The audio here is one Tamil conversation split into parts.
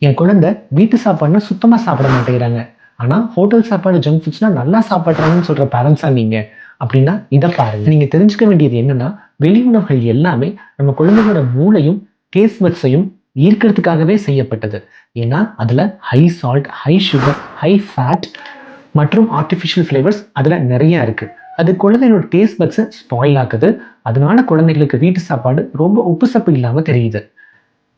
என் குழந்தை வீட்டு சாப்பாடுனா சுத்தமா சாப்பிட மாட்டேங்கிறாங்க. ஆனா ஹோட்டல் சாப்பாடு ஜங்க் ஃபுட்ஸ்னா நல்லா சாப்பிட்றாங்கன்னு சொல்ற பேரண்ட்ஸா நீங்க. அப்படின்னா இதை பாருங்க. நீங்க தெரிஞ்சுக்க வேண்டியது என்னன்னா, வெளி உணவுகள் எல்லாமே நம்ம குழந்தைகளோட மூளையும் டேஸ்ட் பட்ஸையும் ஈர்க்கிறதுக்காகவே செய்யப்பட்டது. ஏன்னா அதுல high salt, high sugar, high fat மற்றும் ஆர்டிஃபிஷியல் ஃப்ளேவர்ஸ் அதுல நிறைய இருக்கு. அது குழந்தைகளோட டேஸ்ட் பட்ஸை ஸ்பாயில் ஆக்குது. அதனால குழந்தைகளுக்கு வீட்டு சாப்பாடு ரொம்ப உப்பு சப்பு இல்லாம தெரியுது.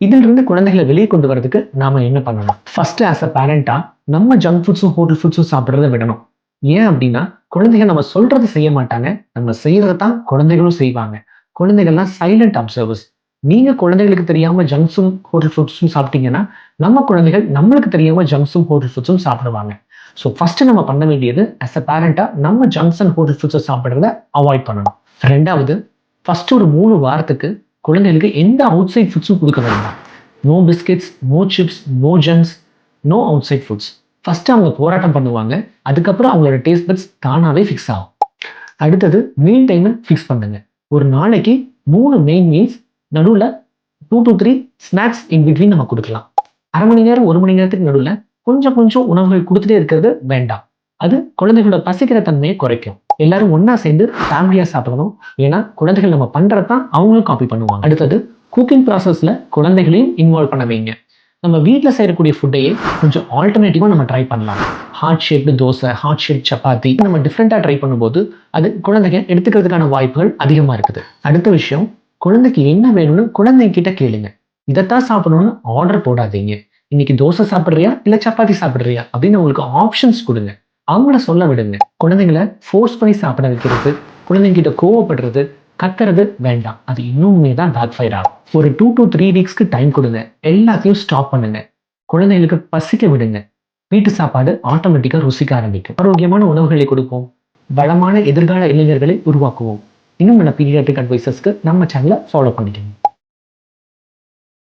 இதிலிருந்து குழந்தைகளை வெளியே கொண்டு வரதுக்கு நாம என்ன பண்ணலாம்? ஃபர்ஸ்ட் ஆஸ் அ பேரண்டா நம்ம ஜங்க் ஃபுட்ஸும் ஹோட்டல் ஃபுட்ஸும் சாப்பிட்றத விடணும். ஏன் அப்படின்னா, குழந்தைகள் நம்ம சொல்றது செய்ய மாட்டாங்க, நம்ம செய்யறதை தான் குழந்தைகளும் செய்வாங்க. குழந்தைகள்லாம் சைலண்ட் அப்சர்வர்ஸ். நீங்க குழந்தைகளுக்கு தெரியாம ஜங்க்ஸும் ஹோட்டல் ஃபுட்ஸும் சாப்பிட்டீங்கன்னா, நம்ம குழந்தைகள் நம்மளுக்கு தெரியாம ஜங்க்ஸும் ஹோட்டல் ஃபுட்ஸும் சாப்பிடுவாங்க. ஸோ ஃபர்ஸ்ட் நம்ம பண்ண வேண்டியது ஆஸ் அ பேரண்டா நம்ம ஜங்க்ஸ் அண்ட் ஹோட்டல் ஃபுட்ஸை சாப்பிட்றத அவாய்ட் பண்ணணும். ரெண்டாவது, ஃபர்ஸ்ட் ஒரு 3 வாரத்துக்கு குழந்தைகளுக்கு எந்த அவுட் சைட் ஃபுட்ஸும் கொடுக்க வேண்டாம். No biscuits, no chips, no junks, no outside foods. First அவங்க போராட்டம் பண்ணுவாங்க. அதுக்கப்புறம் அவங்களோட டேஸ்ட் பட்ஸ் தானாவே ஃபிக்ஸ் ஆகும். அடுத்தது மீல் டைமை ஃபிக்ஸ் பண்ணுங்க. ஒரு நாளைக்கு 3 மெயின் மீல்ஸ், நடுவில் 2 to 3 ஸ்நாக்ஸ் இன் பிட்வீன் நம்ம கொடுக்கலாம். அரை மணி நேரம் 1 மணி நேரத்துக்கு நடுவில் கொஞ்சம் கொஞ்சம் உணவுகள் கொடுத்துட்டே இருக்கிறது வேண்டாம். அது குழந்தைகளோட பசிக்கிற தன்மையை குறைக்கும். எல்லாரும் ஒன்னா சேர்ந்து ஃபேமிலியா சாப்பிடணும். ஏன்னா குழந்தைகள் நம்ம பண்றதான் அவங்களும் காப்பி பண்ணுவாங்க. அடுத்தது, குக்கிங் ப்ராசஸ்ல குழந்தைகளையும் இன்வால்வ் பண்ண வைங்க. நம்ம வீட்டில் செய்யக்கூடிய ஃபுட்டையே கொஞ்சம் ஆல்டர்னேட்டிவா நம்ம ட்ரை பண்ணலாம். Heart shaped dosa, heart shape chapati, நம்ம டிஃப்ரெண்டா ட்ரை பண்ணும்போது அது குழந்தைங்க எடுத்துக்கிறதுக்கான வாய்ப்புகள் அதிகமா இருக்குது. அடுத்த விஷயம், குழந்தைக்கு என்ன வேணும்னு குழந்தைங்கிட்ட கேளுங்க. இதைத்தான் சாப்பிடணும்னு ஆர்டர் போடாதீங்க. இன்னைக்கு தோசை சாப்பிட்றியா இல்ல சப்பாத்தி சாப்பிட்றியா அப்படின்னு உங்களுக்கு ஆப்ஷன்ஸ் கொடுங்க. அவங்கள சொல்ல விடுங்க. குழந்தைங்களை ஃபோர்ஸ் பண்ணி சாப்பிட வைக்கிறது, குழந்தைங்கிட்ட கோவப்படுறது, கத்துறது வேண்டாம். அது இன்னுமே தான் பேக் ஃபயர் ஆகும். ஒரு 2 to 3 வீக்ஸ்க்கு டைம் கொடுங்க. எல்லாத்தையும் ஸ்டாப் பண்ணுங்க. குழந்தைங்களுக்கு பசிக்க விடுங்க. வீட்டு சாப்பாடு ஆட்டோமேட்டிக்கா ருசிக்க ஆரம்பிக்கும். ஆரோக்கியமான உணவுகளை கொடுப்போம். வளமான எதிர்கால இளைஞர்களை உருவாக்குவோம். இன்னும் பல பீடியாட்ரிக் அட்வைசஸ்க்கு நம்ம சேனலை ஃபாலோ பண்ணிக்கணும்.